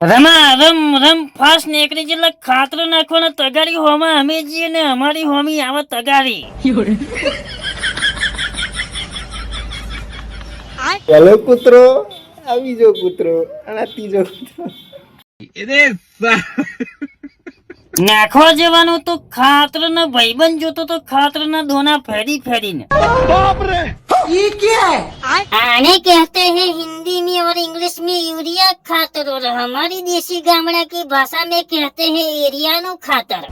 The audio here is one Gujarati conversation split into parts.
રમા રમ રમ ફાસ્ટ નીકળી જેટલા ખાતરો નાખવાના તગારી હોમાં અમે જઈએ ને અમારી હોમી આવે તગારી. પેલો કૂતરો આ બીજો કૂતરો અને આ ત્રીજો કૂતરો. નાખવા જવાનું તો ખાતર ના ભાઈબંધ જોતો તો ખાતર ના દોના ફેરી ફેરીને. आने कहते हैं हिंदी में और इंग्लिश में यूरिया खातर और हमारी देसी गामड़ा की भाषा में कहते हैं एरिया नो खातर.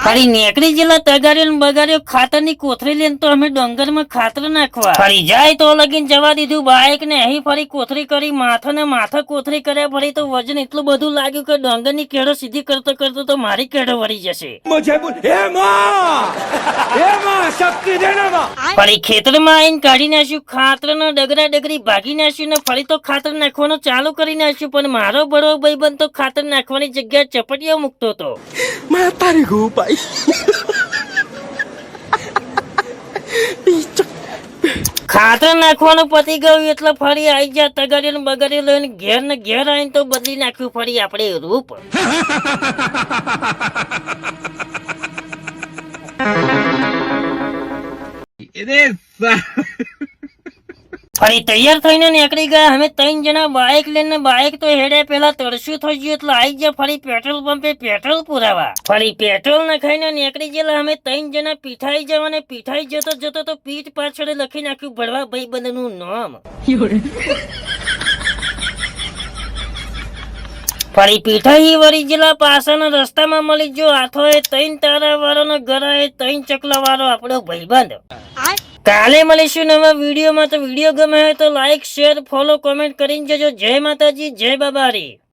ફરી નીકળી જેલા તગારીઓ બગારીઓ ખાતર ની કોથળી લઈને તો અમે ડોંગર માં ખાતર નાખવા ફરી જાય તો લગીન જવા દીધું બાઈક ને અહીં ફરી કોથળી કરી માથા કોથળી કર્યા ફરી તો વજન એટલું બધું લાગ્યું કે ડોંગર ની કેળો સીધી કરતો કરતો તો મારી કેળો વળી જશે. ફરી ખેતરમાં આવીને કાઢી નાખ્યું ખાતર નો ડગરી ભાગી નાખ્યું ને ફરી તો ખાતર નાખવાનું ચાલુ કરી નાખ્યું પણ મારો બડો ભાઈબંધ તો ખાતર નાખવાની જગ્યાએ ચપટીઓ મૂકતો હતો. ખાતર નાખવાનું પતી ગયું એટલે ફરી આવી જા તગારીઓ બગારીઓ લઈને ઘેર ને ઘેર આવીને તો બદલી નાખ્યું ફરી આપણે રૂપ. ફરી તૈયાર થઈને નીકળી ગયા અમે 3 જણા બાઇક લઈને. બાઇક તો હેડે પેલા તરસ્યું થઈ ગયું એટલે આવી ગયા ફરી પેટ્રોલ પંપે પેટ્રોલ પુરાવા. ફરી પેટ્રોલ નખાઈને નીકળી ગયેલા અમે 3 જણા પીઠાઈ જવા ને પીઠાઈ જતો તો પીઠ પાછળ લખી નાખ્યું ભરવા ભાઈબંધ નું નામ. ફરી પીઠાઈ વળી ગયેલા પાછાના રસ્તામાં મળી ગયો હાથો એ 3 તારા વાળો ને ગળાએ 3 ચકલા વાળો આપણો ભાઈબંધ. કાલે મળીશું નવા વિડીયોમાં. તો વિડીયો ગમે હોય તો લાઈક શેર ફોલો કોમેન્ટ કરીને જજો. જય માતાજી જય બાબારી.